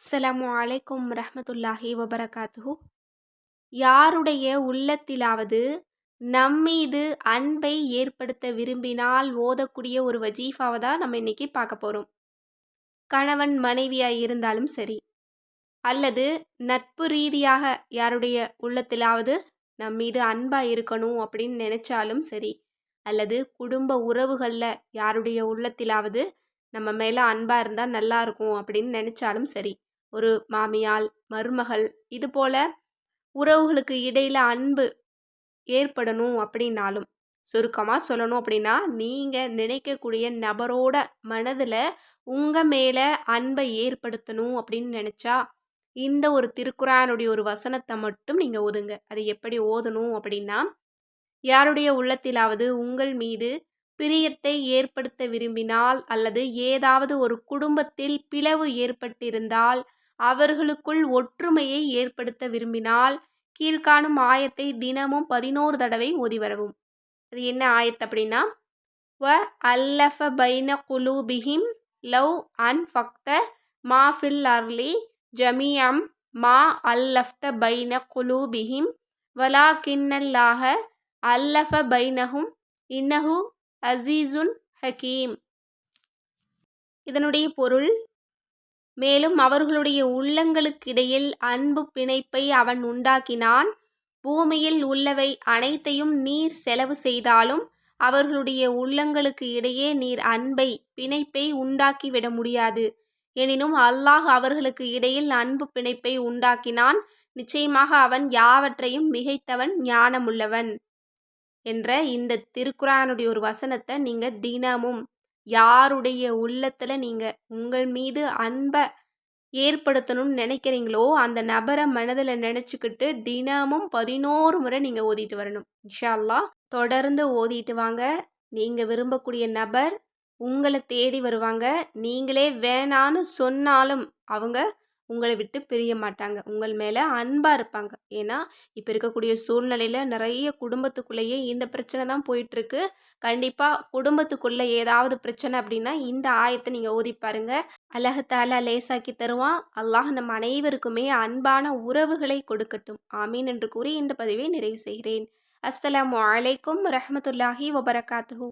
அஸ்ஸலாமு அலைக்கும் ரஹ்மத்துல்லாஹி வபரகாத்துஹு. யாருடைய உள்ளத்திலாவது நம்மீது அன்பை ஏற்படுத்த விரும்பினால் ஓதக்கூடிய ஒரு வஜீஃபாவை தான் நம்ம இன்னைக்கு பார்க்க போகிறோம். கணவன் மனைவியாக இருந்தாலும் சரி, அல்லது நட்பு ரீதியாக யாருடைய உள்ளத்திலாவது நம்மீது அன்பாக இருக்கணும் அப்படின்னு நினச்சாலும் சரி, அல்லது குடும்ப உறவுகளில் யாருடைய உள்ளத்திலாவது நம்ம மேலே அன்பாக இருந்தால் நல்லா இருக்கும் அப்படின்னு நினச்சாலும் சரி, ஒரு மாமியார் மருமகள் இது போல் உறவுகளுக்கு இடையில் அன்பு ஏற்படணும் அப்படின்னாலும், சுருக்கமாக சொல்லணும் அப்படின்னா, நீங்கள் நினைக்கக்கூடிய நபரோட மனதில் உங்கள் மேலே அன்பை ஏற்படுத்தணும் அப்படின்னு நினச்சா இந்த ஒரு திருக்குரானுடைய ஒரு வசனத்தை மட்டும் நீங்கள் ஓதுங்க. அது எப்படி ஓதணும் அப்படின்னா, யாருடைய உள்ளத்திலாவது உங்கள் மீது பிரியத்தை ஏற்படுத்த விரும்பினால் அல்லது ஏதாவது ஒரு குடும்பத்தில் பிளவு ஏற்பட்டிருந்தால் அவர்களுக்குள் ஒற்றுமையை ஏற்படுத்த விரும்பினால் கீழ்காணும் ஆயத்தை தினமும் 11 தடவை ஓதி வரவும். அது என்ன ஆயத் அப்படின்னா, வ அல்லஃப பைன குலூபிஹிம் லவ் அன் ஃபக்த மா ஃபில் அர்லி ஜமீஅம் மா அல்லஃப்த பைன குலூபிஹிம் வலாக்கின்னல்லாஹ அல்லஃப பைனஹும் இன்னஹு அசீசுன் ஹக்கீம். இதனுடைய பொருள், மேலும் அவர்களுடைய உள்ளங்களுக்கிடையில் அன்பு பிணைப்பை அவன் உண்டாக்கினான். பூமியில் உள்ளவை அனைத்தையும் நீர் செலவு செய்தாலும் அவர்களுடைய உள்ளங்களுக்கு இடையே நீர் அன்பை பிணைப்பை உண்டாக்கிவிட முடியாது. எனினும் அல்லாஹ் அவர்களுக்கு இடையில் அன்பு பிணைப்பை உண்டாக்கினான். நிச்சயமாக அவன் யாவற்றையும் மிகைத்தவன், ஞானமுள்ளவன் என்ற இந்த திருக்குரானுடைய ஒரு வசனத்தை நீங்கள் தினமும் யாருடைய உள்ளத்தில் நீங்கள் உங்கள் மீது அன்பை ஏற்படுத்தணும்னு நினைக்கிறீங்களோ அந்த நபரை மனதில் நினச்சிக்கிட்டு தினமும் 11 முறை நீங்கள் ஓதிட்டு வரணும். இன்ஷா அல்லாஹ் தொடர்ந்து ஓதிட்டு வாங்க. நீங்கள் விரும்பக்கூடிய நபர் உங்களை தேடி வருவாங்க. நீங்களே வேணான்னு சொன்னாலும் அவங்க உங்களை விட்டு பிரிய மாட்டாங்க. உங்கள் மேலே அன்பாக இருப்பாங்க. ஏன்னா இப்போ இருக்கக்கூடிய சூழ்நிலையில் நிறைய குடும்பத்துக்குள்ளேயே இந்த பிரச்சனை தான் போயிட்டுருக்கு. கண்டிப்பாக குடும்பத்துக்குள்ளே ஏதாவது பிரச்சனை அப்படின்னா இந்த ஆயத்தை நீங்கள் ஓதி பாருங்க. அல்லாஹ் தஆலா லேசாக்கி தருவான். அல்லாஹ் நம் அனைவருக்குமே அன்பான உறவுகளை கொடுக்கட்டும். ஆமீன் என்று கூறி இந்த பதிவை நிறைவு செய்கிறேன். அஸ்ஸலாமு அலைக்கும் ரஹ்மத்துல்லாஹி வபரகாத்துஹு.